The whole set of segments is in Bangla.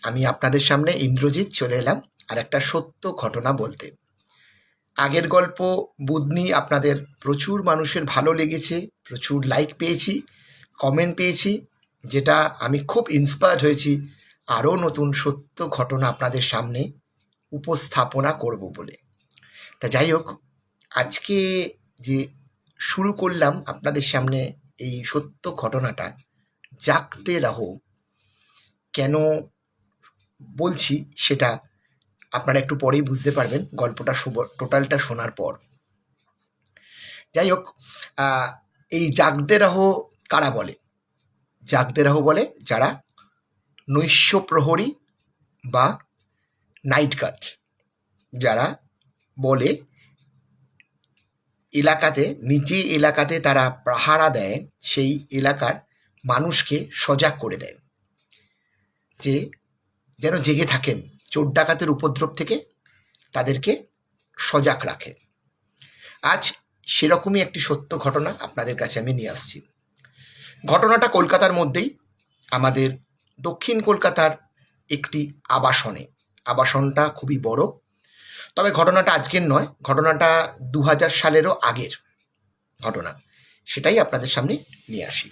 আমি আপনাদের সামনে ইন্দ্রজিৎ চলে এলাম আর একটা সত্য ঘটনা বলতে। আগের গল্প বুদনি আপনাদের প্রচুর মানুষের ভালো লেগেছে, প্রচুর লাইক পেয়েছি, কমেন্ট পেয়েছি, যেটা আমি খুব ইন্সপায়ার্ড হয়েছি আরও নতুন সত্য ঘটনা আপনাদের সামনে উপস্থাপনা করব বলে। তা যাই হোক, আজকে যে শুরু করলাম আপনাদের সামনে এই সত্য ঘটনাটা, জাগতে রাহো, কেন বলছি সেটা আপনারা একটু পরেই বুঝতে পারবেন গল্পটা টোটালটা শোনার পর। যাই হোক, এই জাগতে রাহো কারা বলে? জাগতে রাহো বলে যারা নৈশ প্রহরী বা নাইট গার্ড, যারা বলে এলাকাতে, নিচে এলাকাতে তারা পাহারা দেয়, সেই এলাকার মানুষকে সজাগ করে দেয়, যে যেন জেগে থাকেন, চোর ডাকাতের উপদ্রব থেকে তাদেরকে সজাগ রাখে। আজ সেরকমই একটি সত্য ঘটনা আপনাদের কাছে আমি নিয়ে আসছি। ঘটনাটা কলকাতার মধ্যেই, আমাদের দক্ষিণ কলকাতার একটি আবাসনে। আবাসনটা খুবই বড়, তবে ঘটনাটা আজকের নয়, ঘটনাটা 2000 সালেরও আগের ঘটনা, সেটাই আপনাদের সামনে নিয়ে আসি।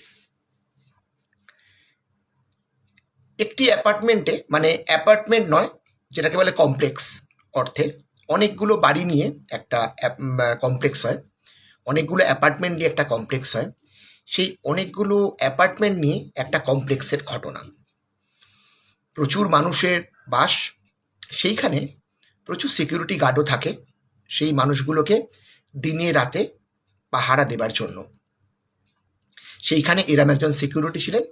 একটি অ্যাপার্টমেন্টে, মানে অ্যাপার্টমেন্ট নয়, যেটাকে বলে কমপ্লেক্স অর্থে, অনেকগুলো বাড়ি নিয়ে একটা কমপ্লেক্স হয়, অনেকগুলো অ্যাপার্টমেন্ট নিয়ে একটা কমপ্লেক্স হয়, সেই অনেকগুলো অ্যাপার্টমেন্ট নিয়ে একটা কমপ্লেক্সের ঘটনা। প্রচুর মানুষের বাস, সেইখানে প্রচুর সিকিউরিটি গার্ডও থাকে সেই মানুষগুলোকে দিনে রাতে পাহারা দেবার জন্য। সেইখানে এরম একজন সিকিউরিটি ছিলেন,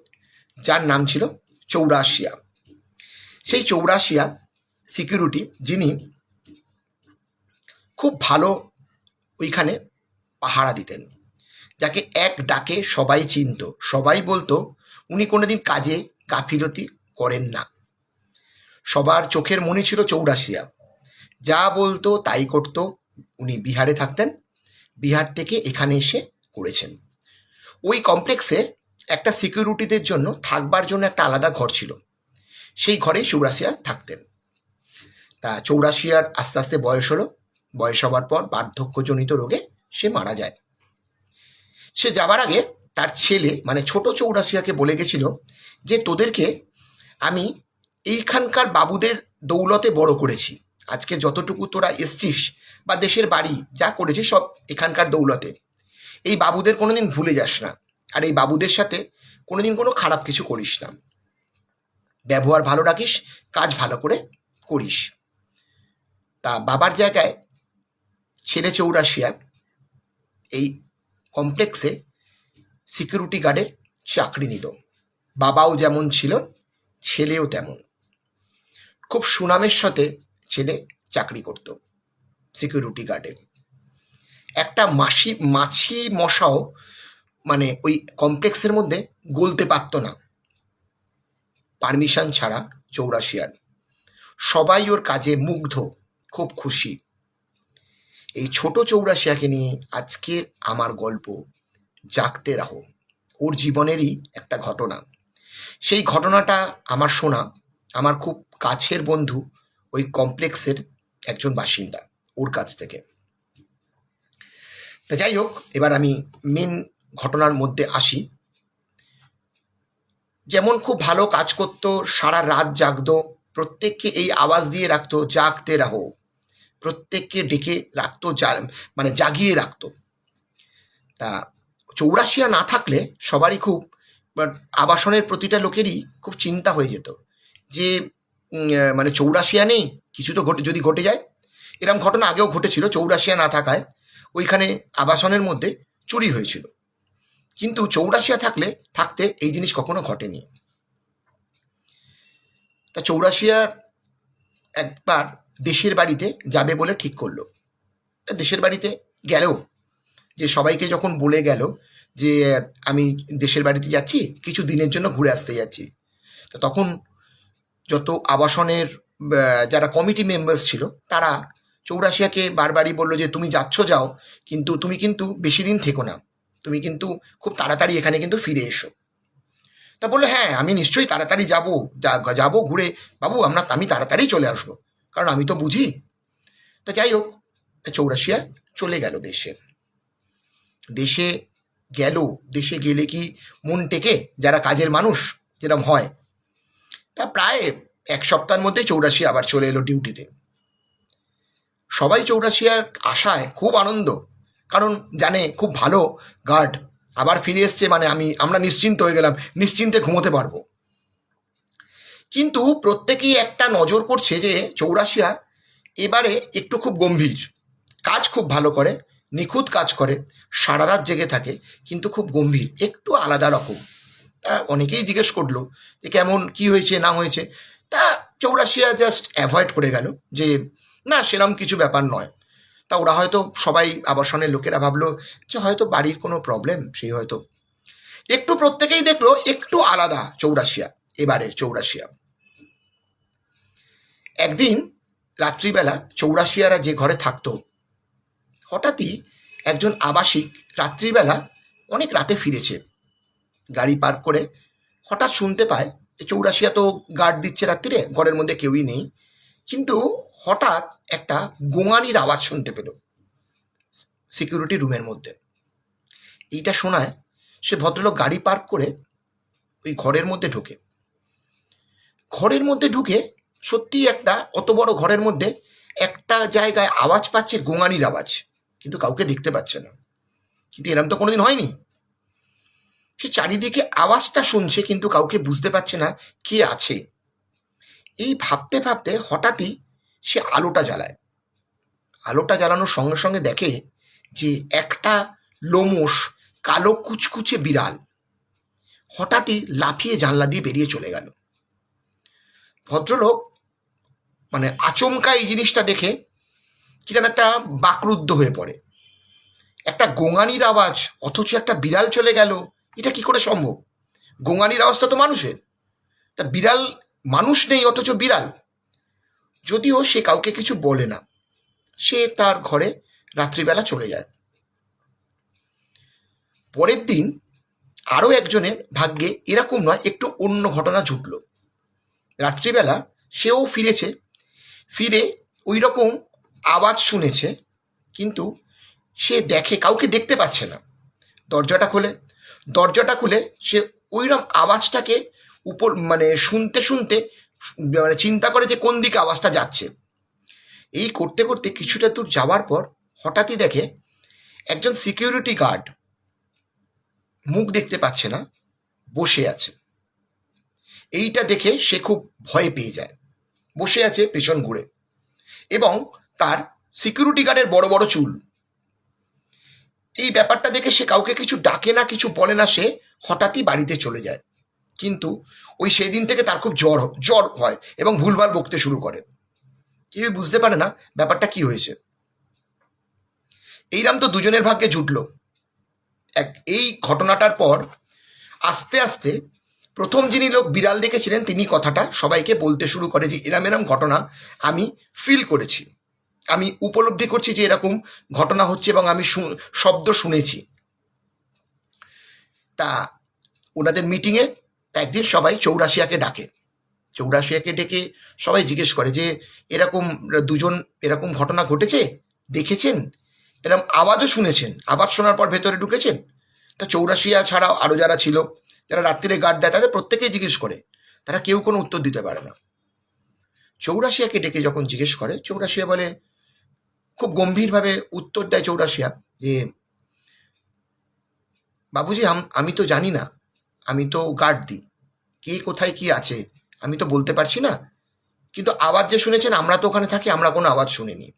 যার নাম ছিল চৌরাশিয়া। সেই চৌরাশিয়া সিকিউরিটি, যিনি খুব ভালো ওইখানে পাহারা দিতেন, যাকে এক ডাকে সবাই চিনত, সবাই বলতো উনি কোনোদিন কাজে গাফিলতি করেন না। সবার চোখের মনি ছিল চৌরাশিয়া, যা বলতো তাই করতো। উনি বিহারে থাকতেন, বিহার থেকে এখানে এসে করেছেন। ওই কমপ্লেক্সে একটা সিকিউরিটিদের জন্য থাকবার জন্য একটা আলাদা ঘর ছিল, সেই ঘরেই চৌরাশিয়া থাকতেন। তা চৌরাশিয়ার আস্তে আস্তে বয়স হলো, বয়স হবার পর বার্ধক্যজনিত রোগে সে মারা যায়। সে যাবার আগে তার ছেলে, মানে ছোট চৌরাশিয়াকে বলে গেছিল যে তোদেরকে আমি এইখানকার বাবুদের দৌলতে বড় করেছি, আজকে যতটুকু তোরা এসছিস বা দেশের বাড়ি যা করেছিস সব এখানকার দৌলতে, এই বাবুদের কোনোদিন ভুলে যাস না, আর এই বাবুদের সাথে কোনোদিন কোনো খারাপ কিছু করিস না, ব্যবহার ভালো রাখিস, কাজ ভালো করে করিস। তা বাবার জায়গায় ছেলে চৌরাশিয়া এই কমপ্লেক্সে সিকিউরিটি গার্ডের চাকরি নিল। বাবাও যেমন ছিল, ছেলেও তেমন। খুব সুনামের সাথে ছেলে চাকরি করত সিকিউরিটি গার্ডের। একটা মাছি মশাও মানে ওই কমপ্লেক্সের মধ্যে গলতে পারত না পারমিশন ছাড়া চৌরাশিয়ার। সবাই ওর কাজে মুগ্ধ, খুব খুশি। এই ছোট চৌরাশিয়াকে নিয়ে আজকে আমার গল্প, জাগতে রাহো। ওর জীবনেরই একটা ঘটনা। সেই ঘটনাটা আমার শোনা আমার খুব কাছের বন্ধু, ওই কমপ্লেক্সের একজন বাসিন্দা, ওর কাছ থেকে। তা যাই হোক, এবার আমি মেন ঘটনার মধ্যে আসি। যেমন খুব ভালো কাজ করতো, সারা রাত জাগতো, প্রত্যেককে এই আওয়াজ দিয়ে রাখতো, জাগতে রাহো, প্রত্যেককে ডেকে রাখতো, মানে জাগিয়ে রাখতো। তা চৌরাশিয়া না থাকলে সবারই খুব, আবাসনের প্রতিটা লোকেরই খুব চিন্তা হয়ে যেত যে মানে চৌরাশিয়া নেই, কিছু তো যদি ঘটে যায়। এরকম ঘটনা আগেও ঘটেছিল, চৌরাশিয়া না থাকায় ওইখানে আবাসনের মধ্যে চুরি হয়েছিল, কিন্তু চৌরাশিয়া থাকতে এই জিনিস কখনো ঘটেনি। তা চৌরাশিয়া একবার দেশের বাড়িতে যাবে বলে ঠিক করলো। তা দেশের বাড়িতে গেল, যে সবাইকে যখন বলে গেল যে আমি দেশের বাড়িতে যাচ্ছি, কিছু দিনের জন্য ঘুরে আসতে যাচ্ছি, তো তখন যত আবাসনের যারা কমিটি মেম্বার্স ছিল, তারা চৌরাশিয়াকে বারবারই বললো যে তুমি যাচ্ছ যাও, কিন্তু তুমি কিন্তু বেশি দিন থেকো না, তুমি কিন্তু খুব তাড়াতাড়ি এখানে কিন্তু ফিরে এসো। তা বললো, হ্যাঁ আমি নিশ্চয়ই তাড়াতাড়ি যাবো, যাবো ঘুরে, বাবু আমি তাড়াতাড়ি চলে আসবো, কারণ আমি তো বুঝি। তা যাই হোক, চৌরাশিয়া চলে গেল দেশে। দেশে গেল, দেশে গেলে কি মন টেকে, যারা কাজের মানুষ যেরকম হয়। তা প্রায় 1 সপ্তাহের মধ্যে চৌরাশিয়া আবার চলে এলো ডিউটিতে। সবাই চৌরাশিয়ার আশায় খুব আনন্দ, কারণ জানে খুব ভালো গার্ড আবার ফিরে এসছে, মানে আমরা নিশ্চিন্ত হয়ে গেলাম, নিশ্চিন্তে ঘুমোতে পারবো। কিন্তু প্রত্যেকেই একটা নজর করছে যে চৌরাশিয়া এবারে একটু খুব গম্ভীর, কাজ খুব ভালো করে, নিখুঁত কাজ করে, সারা রাত জেগে থাকে, কিন্তু খুব গম্ভীর, একটু আলাদা রকম। তা অনেকেই জিজ্ঞেস করলো যে কেমন, কি হয়েছে না হয়েছে। তা চৌরাশিয়া জাস্ট অ্যাভয়েড করে গেল যে না, সেরকম কিছু ব্যাপার নয়। তা ওরা হয়তো সবাই আবাসনের লোকেরা ভাবলো যে হয়তো বাড়ির কোনো প্রবলেম, সেই হয়তো একটু, প্রত্যেকেই দেখলো একটু আলাদা চৌরাশিয়া, এবারের চৌরাশিয়া। একদিন রাত্রিবেলা চৌরাশিয়ারা যে ঘরে থাকতো, হঠাৎই একজন আবাসিক রাত্রিবেলা অনেক রাতে ফিরেছে, গাড়ি পার্ক করে হঠাৎ শুনতে পায় যে চৌরাশিয়া তো গার্ড দিচ্ছে রাত্রিরে, ঘরের মধ্যে কেউই নেই, কিন্তু হঠাৎ একটা গোঙানির আওয়াজ শুনতে পেল সিকিউরিটি রুমের মধ্যে। এইটা শোনায় সে ভদ্রলোক গাড়ি পার্ক করে ওই ঘরের মধ্যে ঢোকে। ঘরের মধ্যে ঢুকে সত্যি একটা অত বড় ঘরের মধ্যে একটা জায়গায় আওয়াজ পাচ্ছে, গোঙানির আওয়াজ, কিন্তু কাউকে দেখতে পাচ্ছে না। কিন্তু এরম তো কোনোদিন হয়নি। সে চারিদিকে আওয়াজটা শুনছে, কিন্তু কাউকে বুঝতে পারছে না কে আছে। এই ভাবতে ভাবতে হঠাৎই সে আলোটা জ্বালায়। আলোটা জ্বালানোর সঙ্গে সঙ্গে দেখে যে একটা লোমশ কালো কুচকুচে বিড়াল হঠাৎই লাফিয়ে জানলা দিয়ে বেরিয়ে চলে গেল। ভদ্রলোক মানে আচমকা এই জিনিসটা দেখে কিরকম একটা বাকরুদ্ধ হয়ে পড়ে। একটা গোঙানির আওয়াজ, অথচ একটা বিড়াল চলে গেল, এটা কি করে সম্ভব? গোঙানির আওয়াজটা তো মানুষের, তা বিড়াল, মানুষ নেই অথচ বিড়াল। যদিও সে কাউকে কিছু বলে না, সে তার ঘরে রাত্রিবেলা চলে যায়। পরের দিন আরও একজনের ভাগ্যে এরকম নয়, একটু অন্য ঘটনা ঘটল। রাত্রিবেলা সেও ফিরেছে, ফিরে ওই রকম আওয়াজ শুনেছে, কিন্তু সে দেখে কাউকে দেখতে পাচ্ছে না। দরজাটা খুলে সে ওইরকম আওয়াজটাকে উপর মানে শুনতে শুনতে মানে চিন্তা করে যে কোন দিকে আওয়াজটা যাচ্ছে। এই করতে করতে কিছুটা দূর যাওয়ার পর হঠাৎই দেখে একজন সিকিউরিটি গার্ড, মুখ দেখতে পাচ্ছে না, বসে আছে। এইটা দেখে সে খুব ভয় পেয়ে যায়। বসে আছে পেছন ঘুরে, এবং তার সিকিউরিটি গার্ডের বড় বড় চুল। এই ব্যাপারটা দেখে সে কাউকে কিছু ডাকে না, কিছু বলে না, সে হঠাৎই বাড়িতে চলে যায়। কিন্তু ওই সেই দিন থেকে তার খুব জ্বর হয় এবং ভুলভাল বকতে শুরু করে। কেউই বুঝতে পারে না ব্যাপারটা কি হয়েছে। এইরাম তো দুজনের ভাগ্যে জুটল। এই ঘটনাটার পর আস্তে আস্তে প্রথম যিনি লোক বিড়াল দেখেছিলেন, তিনি কথাটা সবাইকে বলতে শুরু করে যে এরম এরম ঘটনা আমি ফিল করেছি, আমি উপলব্ধি করছি যে এরকম ঘটনা হচ্ছে, এবং আমি শব্দ শুনেছি। তা ওনাদের মিটিংয়ে একদিন সবাই চৌরাশিয়াকে ডাকে। চৌরাশিয়াকে ডেকে সবাই জিজ্ঞেস করে যে এরকম দুজন এরকম ঘটনা ঘটেছে, দেখেছেন, এরকম আওয়াজও শুনেছেন, আওয়াজ শোনার পর ভেতরে ঢুকেছেন? তা চৌরাশিয়া ছাড়াও আরও যারা ছিল, যারা রাত্রিরে গার্ড দেয়, তাদের প্রত্যেকেই জিজ্ঞেস করে, তারা কেউ কোনো উত্তর দিতে পারে না। চৌরাশিয়াকে ডেকে যখন জিজ্ঞেস করে, চৌরাশিয়া বলে, খুব গম্ভীরভাবে উত্তর দেয় চৌরাশিয়া যে বাবুজি, আমি তো জানি না, আমি তো গার্ড দিই, কে কোথায় কি আছে আমি তো বলতে পারছি না, কিন্তু আওয়াজ যে শুনেছেন, আমরা তো ওখানে থাকি, আমরা কোনো আওয়াজ শুনিনি।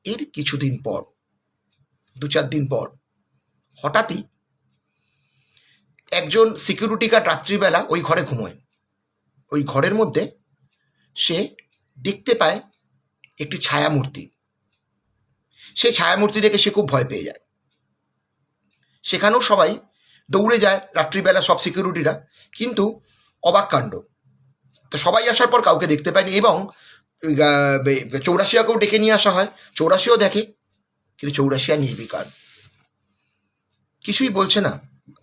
এর কিছুদিন পর, 2-4 দিন পর, হঠাৎই একজন সিকিউরিটি গার্ড রাত্রিবেলা ওই ঘরে ঘুমোয়। ওই ঘরের মধ্যে সে দেখতে পায় একটি ছায়ামূর্তি। সেই ছায়ামূর্তি দেখে সে খুব ভয় পেয়ে যায়। সেখানেও সবাই দৌড়ে যায় রাত্রিবেলা, সব সিকিউরিটিরা, কিন্তু অবাক কাণ্ড, তো সবাই আসার পর কাউকে দেখতে পায়নি, এবং চৌরাশিয়াকেও ডেকে নিয়ে আসা হয়। চৌরাশিয়াও দেখে, কিন্তু চৌরাশিয়া নির্বিকার, কিছুই বলছে না,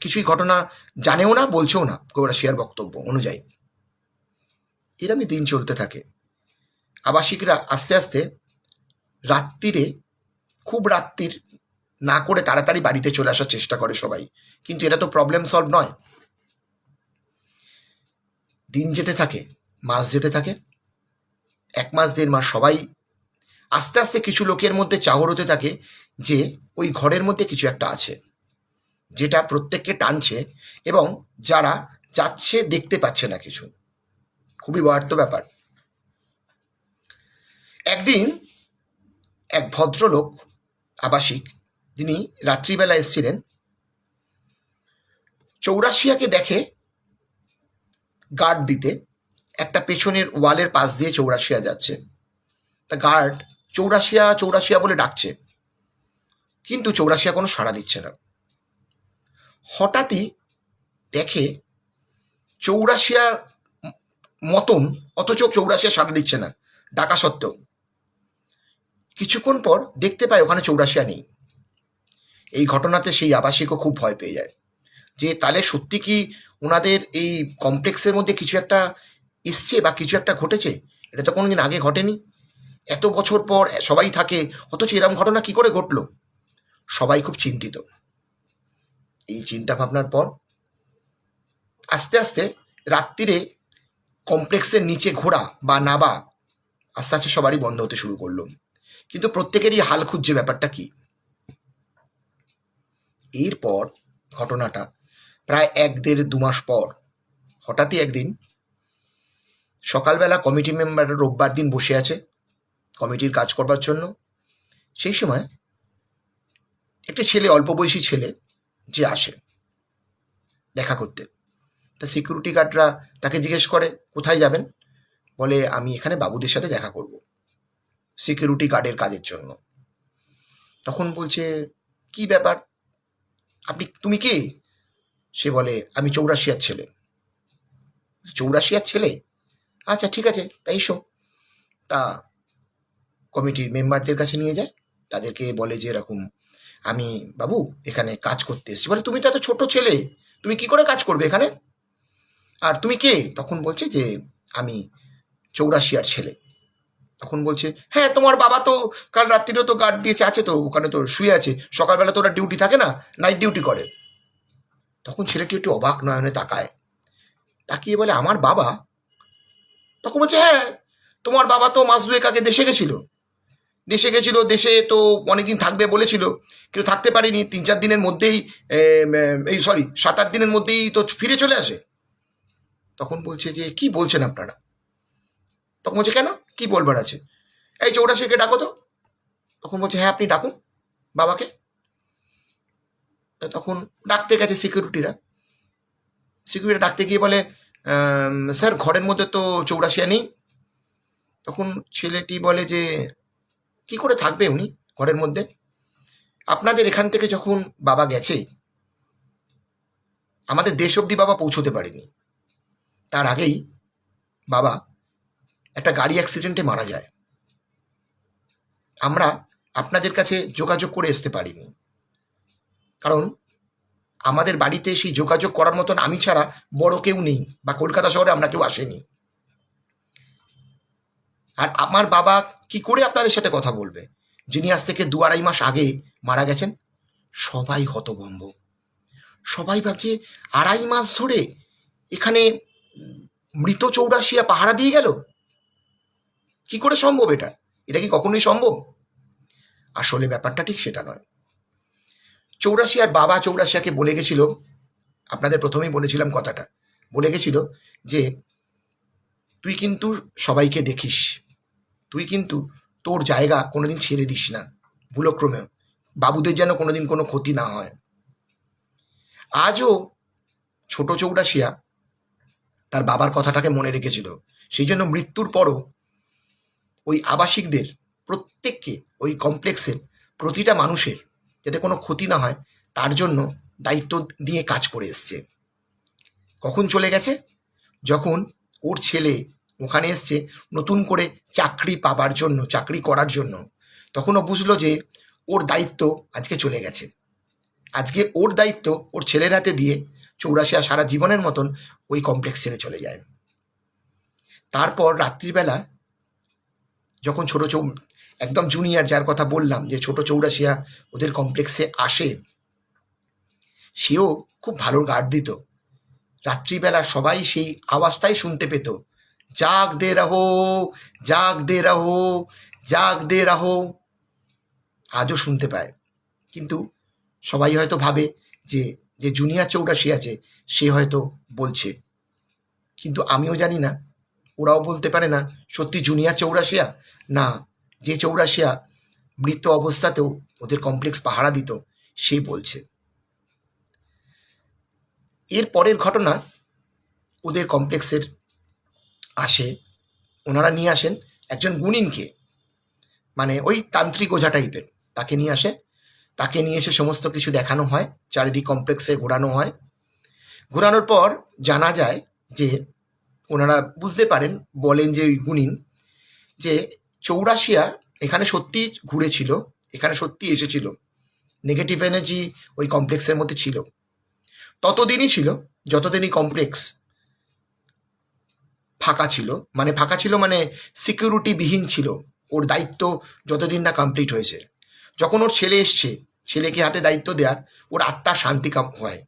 কিছুই ঘটনা জানেও না, বলছেও না চৌরাশিয়ার বক্তব্য অনুযায়ী। এরমই দিন চলতে থাকে। আবাসিকরা আস্তে আস্তে রাত্রিরে, খুব রাত্রির না করে তাড়াতাড়ি বাড়িতে চলে আসার চেষ্টা করে সবাই, কিন্তু এটা তো প্রবলেম সলভ নয়। দিন যেতে থাকে, মাস যেতে থাকে, 1 মাস 1.5 মাস, সবাই আস্তে আস্তে কিছু লোকের মধ্যে চাহর হতে থাকে যে ওই ঘরের মধ্যে কিছু একটা আছে, যেটা প্রত্যেককে টানছে, এবং যারা যাচ্ছে দেখতে পাচ্ছে না কিছু। খুবই ভয়ার্থ ব্যাপার। একদিন এক ভদ্রলোক আবাসিক, যিনি রাত্রিবেলা এসেছিলেন, চৌরাশিয়াকে দেখে গার্ড দিতে, একটা পেছনের ওয়ালের পাশ দিয়ে চৌরাশিয়া যাচ্ছে। তা গার্ড চৌরাশিয়া চৌরাশিয়া বলে ডাকছে, কিন্তু চৌরাশিয়া কোনো সাড়া দিচ্ছে না। হঠাৎই দেখে চৌরাশিয়ার মতন, অথচ চৌরাশিয়া সাড়া দিচ্ছে না ডাকা সত্ত্বেও। কিছুক্ষণ পর দেখতে পায় ওখানে চৌরাশিয়া নেই। এই ঘটনাতে সেই আবাসিকও খুব ভয় পেয়ে যায় যে তাহলে সত্যি কি ওনাদের এই কমপ্লেক্সের মধ্যে কিছু একটা এসছে বা কিছু একটা ঘটেছে, এটা তো কোনোদিন আগে ঘটেনি। এত বছর পর সবাই থাকে, অথচ এরকম ঘটনা কি করে ঘটলো। সবাই খুব চিন্তিত। এই চিন্তা ভাবনার পর আস্তে আস্তে রাত্রিরে কমপ্লেক্সের নিচে ঘোরা বা নাবা আস্তে আস্তে সবারই বন্ধ হতে শুরু করলো। কিন্তু প্রত্যেকেরই হাল খুঁজছে ব্যাপারটা কি। এরপর ঘটনাটা প্রায় 1-1.5-2 মাস পর হঠাৎই একদিন সকালবেলা কমিটি মেম্বাররা রোববার দিন বসে আছে কমিটির কাজ করবার জন্য। সেই সময় একটা ছেলে, অল্প বয়সী ছেলে, যে আসে দেখা করতে। তা সিকিউরিটি গার্ডরা তাকে জিজ্ঞেস করে কোথায় যাবেন। বলে আমি এখানে বাবুদের সাথে দেখা করব, সিকিউরিটি গার্ডের কাজের জন্য। তখন বলছে কি ব্যাপার, তুমি কে? সে বলে আমি চৌরাশিয়ার ছেলে। চৌরাশিয়ার ছেলে? আচ্ছা ঠিক আছে, তাই এসো। তা কমিটির মেম্বারদের কাছে নিয়ে যায়, তাদেরকে বলে যে এরকম আমি বাবু এখানে কাজ করতে এসেছি। বলে তুমি তো এত ছোট ছেলে, তুমি কি করে কাজ করবে এখানে, আর তুমি কে? তখন বলছে যে আমি চৌরাশিয়ার ছেলে। তখন বলছে হ্যাঁ তোমার বাবা তো কাল রাত্রিরেও তো গার্ড দিয়েছে, আছে তো ওখানে, তো শুয়ে আছে, সকালবেলা তো ওরা ডিউটি থাকে না, নাইট ডিউটি করে। তখন ছেলেটি একটু অবাক নয়নে তাকায়, তাকিয়ে বলে আমার বাবা? তখন বলছে হ্যাঁ তোমার বাবা তো মাস 2 আগে দেশে গেছিল, দেশে তো অনেকদিন থাকবে বলেছিল, কিন্তু থাকতে পারিনি। 3-4 দিনের মধ্যেই, এই সরি 7-8 দিনের মধ্যেই তো ফিরে চলে আসে। তখন বলছে যে কি বলছেন আপনারা? তখন বলছে কেন, কি বলবার আছে? এই চৌরাশিকে ডাকো তো। তখন বলছে হ্যাঁ আপনি ডাকুন বাবাকে। তখন ডাকতে গেছে সিকিউরিটি ডাকতে গিয়ে বলে স্যার ঘরের মধ্যে তো চৌরাশিয়া নেই। তখন ছেলেটি বলে যে কি করে থাকবে উনি ঘরের মধ্যে, আপনাদের এখান থেকে যখন বাবা গেছে আমাদের দেশ অবধি বাবা পৌঁছতে পারেনি, তার আগেই বাবা একটা গাড়ি অ্যাক্সিডেন্টে মারা যায়। আমরা আপনাদের কাছে যোগাযোগ করে আসতে পারিনি, কারণ আমাদের বাড়িতে সেই যোগাযোগ করার মতন আমি ছাড়া বড় কেউ নেই, বা কলকাতা শহরে আমরা কেউ আসেনি। আর আমার বাবা কি করে আপনাদের সাথে কথা বলবে, যিনি আজ থেকে 2-2.5 মাস আগে মারা গেছেন। সবাই হতভম্ব, সবাই ভাবছে 2.5 মাস ধরে এখানে মৃত চৌরাশিয়া পাহারা দিয়ে গেল, কি করে সম্ভব এটা? এটা কি কখনোই সম্ভব? আসলে ব্যাপারটা ঠিক সেটা নয়। চৌরাশিয়ার বাবা চৌরাশিয়াকে বলে গেছিল, আপনাদের প্রথমেই বলেছিলাম কথাটা, বলে গেছিল যে তুই কিন্তু সবাইকে দেখিস, তুই কিন্তু তোর জায়গা কোনোদিন ছেড়ে দিস না ভুলক্রমেও, বাবুদের যেন কোনোদিন কোনো ক্ষতি না হয়। আজও ছোট চৌরাশিয়া তার বাবার কথাটাকে মনে রেখেছিল, সেই জন্য মৃত্যুর পরও ওই আবাসিকদের প্রত্যেককে, ওই কমপ্লেক্সের প্রতিটা মানুষের যাতে কোনো ক্ষতি না হয় তার জন্য দায়িত্ব দিয়ে কাজ করে এসছে। কখন চলে গেছে? যখন ওর ছেলে ওখানে এসছে নতুন করে চাকরি পাবার জন্য, চাকরি করার জন্য, তখন ও বুঝলো যে ওর দায়িত্ব আজকে চলে গেছে। আজকে ওর দায়িত্ব ওর ছেলের হাতে দিয়ে চৌরাশিয়া সারা জীবনের মতন ওই কমপ্লেক্স ছেড়ে চলে যায়। তারপর রাত্রিবেলা যখন একদম জুনিয়র, যার কথা বললাম যে ছোট চৌরাশিয়া ওদের কমপ্লেক্সে আসে, সেও খুব ভালো গার্ড দিত। রাত্রিবেলা সবাই সেই আওয়াজটাই শুনতে পেত, জাগ দে রাহো, জাগ দে রাহো, জাগ দে রাহো। আজও শুনতে পায়, কিন্তু সবাই হয়তো ভাবে যে যে জুনিয়র চৌরাশি আছে সে হয়তো বলছে, কিন্তু আমিও জানি না, ওরাও বলতে পারে না সত্যি জুনিয়র চৌরাশিয়া না যে চৌরাশিয়া মৃত অবস্থাতেও ওদের কমপ্লেক্স পাহারা দিত সে বলছে। এর পরের ঘটনা, ওদের কমপ্লেক্সের আসে, ওনারা নিয়ে আসেন একজন গুণিনকে, মানে ওই তান্ত্রিক ওঝা টাইপের, তাকে নিয়ে আসে। তাকে নিয়ে এসে সমস্ত কিছু দেখানো হয়, চারিদিক কমপ্লেক্সে ঘোরানো হয়। ঘোরানোর পর জানা যায় যে ওনারা বুঝতে পারেন, বলেন যে ওই গুণিন যে চৌরাশিয়া এখানে সত্যি ঘুরেছিল, এখানে সত্যি এসেছিল, নেগেটিভ এনার্জি ওই কমপ্লেক্সের মধ্যে ছিল। ততদিনই ছিল যতদিনই কমপ্লেক্স ফাঁকা ছিল, মানে সিকিউরিটিবিহীন ছিল, ওর দায়িত্ব যতদিন না কমপ্লিট হয়েছে। যখন ওর ছেলে এসছে, ছেলেকে হাতে দায়িত্ব দেওয়ার, ওর আত্মার শান্তি হয়,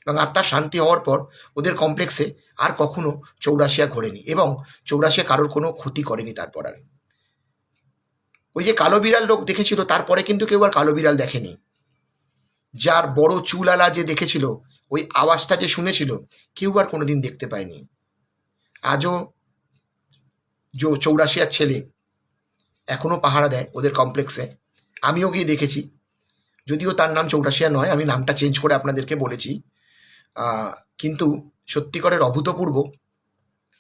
এবং আত্মার শান্তি হওয়ার পর ওদের কমপ্লেক্সে আর কখনো চৌরাশিয়া ঘোরেনি, এবং চৌরাশিয়া কারোর কোনো ক্ষতি করেনি তারপর আর। ওই যে কালো বিড়াল লোক দেখেছিল, তারপরে কিন্তু কেউ আর কালো বিড়াল দেখেনি। যার বড় চুলালা যে দেখেছিল, ওই আওয়াজটা যে শুনেছিল, কেউ আর কোনোদিন দেখতে পায়নি। আজও চৌরাশিয়ার ছেলে এখনও পাহারা দেয় ওদের কমপ্লেক্সে, আমিও গিয়ে দেখেছি। যদিও তার নাম চৌরাশিয়া নয়, আমি নামটা চেঞ্জ করে আপনাদেরকে বলেছি, কিন্তু সত্যিকারের অভূতপূর্ব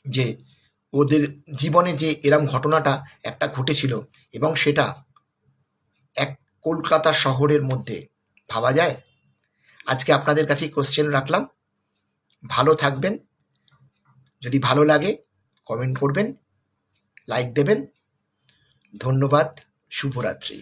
যে ওদের জীবনে যে এরম ঘটনাটা একটা ঘটেছিল, এবং সেটা এক কলকাতা শহরের মধ্যে, ভাবা যায়। আজকে আপনাদের কাছে কোশ্চেন রাখলাম, ভালো থাকবেন, যদি ভালো লাগে কমেন্ট করবেন, লাইক দেবেন। ধন্যবাদ, শুভরাত্রি।